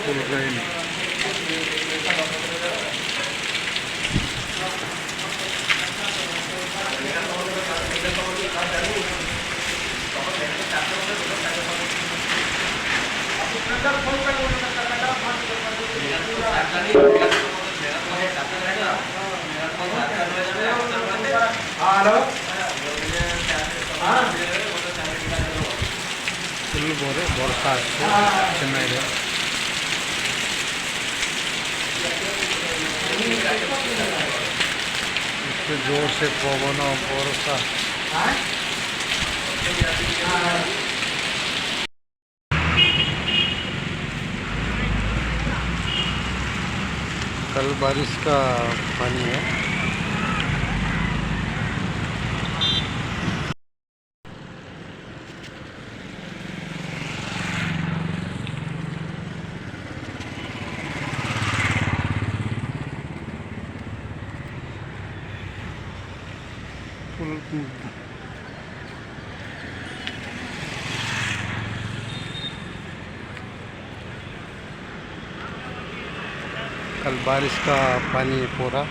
Full rain. Full बर्षा चेन्नई में जोर से पवन बर्षा। कल बारिश का पानी है। कल बारिश का पानी पूरा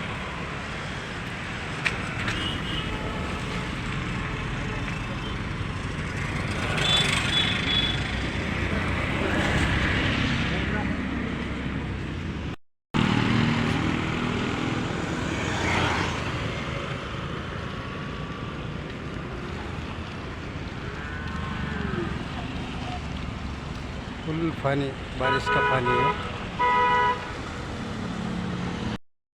फुल पानी बारिश का पानी है।